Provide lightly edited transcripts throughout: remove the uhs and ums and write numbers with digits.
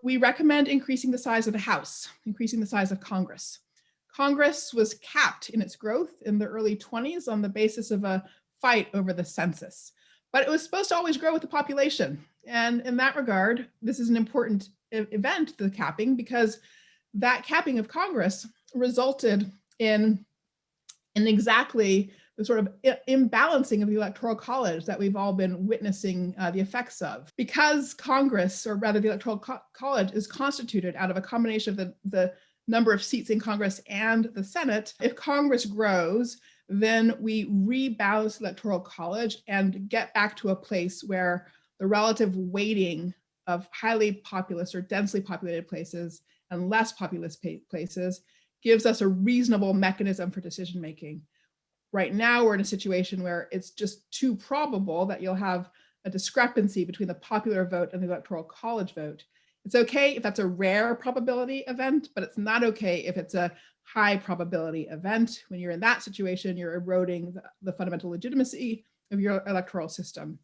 We recommend increasing the size of the House, increasing the size of Congress. Congress was capped in its growth in the early 20s on the basis of a fight over the census, but it was supposed to always grow with the population. And in that regard, this is an important event, the capping, because that capping of Congress resulted in exactly the sort of imbalancing of the Electoral College that we've all been witnessing the effects of. Because Congress, or rather the Electoral College, is constituted out of a combination of the number of seats in Congress and the Senate, if Congress grows, then we rebalance the Electoral College and get back to a place where the relative weighting of highly populous or densely populated places and less populous places gives us a reasonable mechanism for decision making. Right now, we're in a situation where it's just too probable that you'll have a discrepancy between the popular vote and the Electoral College vote. It's okay if that's a rare probability event, but it's not okay if it's a high probability event. When you're in that situation, you're eroding the fundamental legitimacy of your electoral system.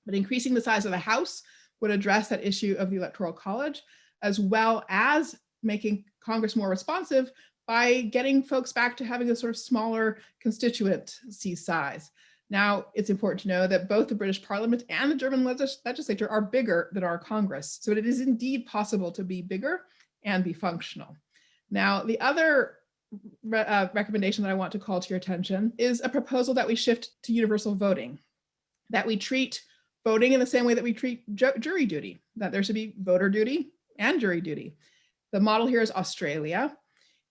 But increasing the size of the House would address that issue of the Electoral College, as well as making Congress more responsive by getting folks back to having a sort of smaller constituency size. Now, it's important to know that both the British Parliament and the German legislature are bigger than our Congress. So it is indeed possible to be bigger and be functional. Now, the other recommendation that I want to call to your attention is a proposal that we shift to universal voting, that we treat voting in the same way that we treat jury duty, that there should be voter duty and jury duty. The model here is Australia.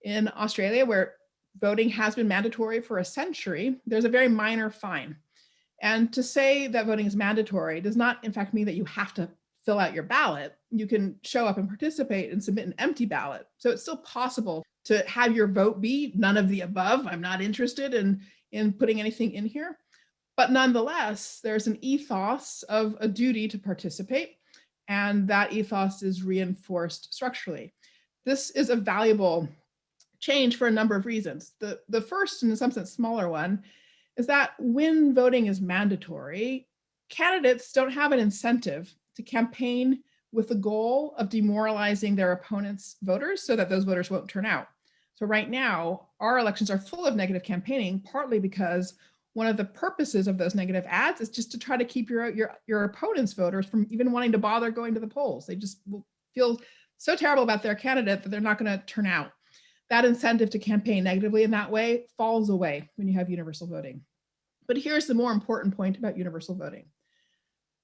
In Australia, where voting has been mandatory for a century, there's a very minor fine. And to say that voting is mandatory does not, in fact, mean that you have to fill out your ballot. You can show up and participate and submit an empty ballot. So it's still possible to have your vote be none of the above. I'm not interested in putting anything in here. But nonetheless, there's an ethos of a duty to participate, and that ethos is reinforced structurally. This is a valuable change for a number of reasons. The first, and in some sense smaller one, is that when voting is mandatory, candidates don't have an incentive to campaign with the goal of demoralizing their opponents' voters so that those voters won't turn out. So right now, our elections are full of negative campaigning, partly because one of the purposes of those negative ads is just to try to keep your opponent's voters from even wanting to bother going to the polls. They just will feel so terrible about their candidate that they're not going to turn out. That incentive to campaign negatively in that way falls away when you have universal voting. But here's the more important point about universal voting.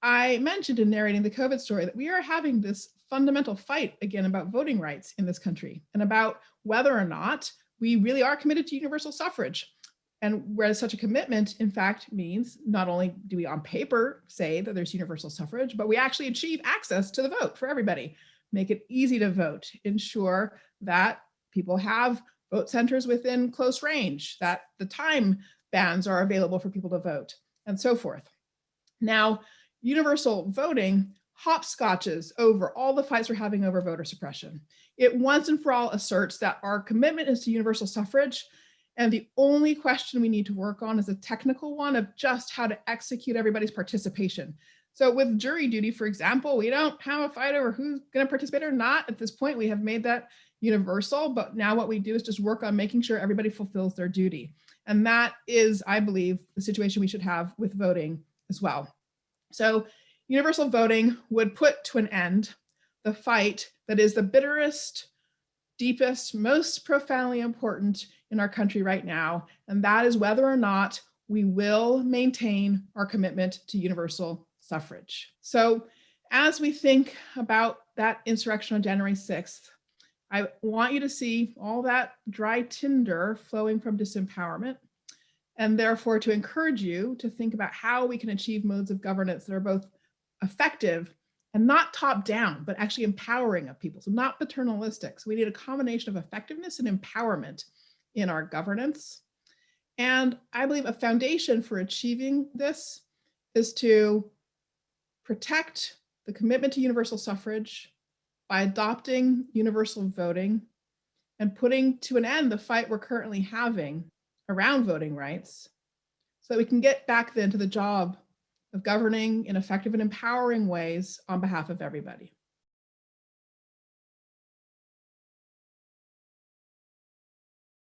I mentioned in narrating the COVID story that we are having this fundamental fight again about voting rights in this country and about whether or not we really are committed to universal suffrage. And whereas such a commitment, in fact, means not only do we on paper say that there's universal suffrage, but we actually achieve access to the vote for everybody, make it easy to vote, ensure that people have vote centers within close range, that the time bands are available for people to vote, and so forth. Now, universal voting hopscotches over all the fights we're having over voter suppression. It once and for all asserts that our commitment is to universal suffrage, and the only question we need to work on is a technical one of just how to execute everybody's participation. So with jury duty, for example, we don't have a fight over who's going to participate or not. At this point, we have made that universal, but now what we do is just work on making sure everybody fulfills their duty. And that is, I believe, the situation we should have with voting as well. So universal voting would put to an end the fight that is the bitterest, deepest, most profoundly important in our country right now, and that is whether or not we will maintain our commitment to universal suffrage. So as we think about that insurrection on January 6th, I want you to see all that dry tinder flowing from disempowerment, and therefore to encourage you to think about how we can achieve modes of governance that are both effective and not top down, but actually empowering of people. So not paternalistic. So we need a combination of effectiveness and empowerment in our governance. And I believe a foundation for achieving this is to protect the commitment to universal suffrage by adopting universal voting and putting to an end the fight we're currently having around voting rights, so that we can get back then to the job of governing in effective and empowering ways on behalf of everybody.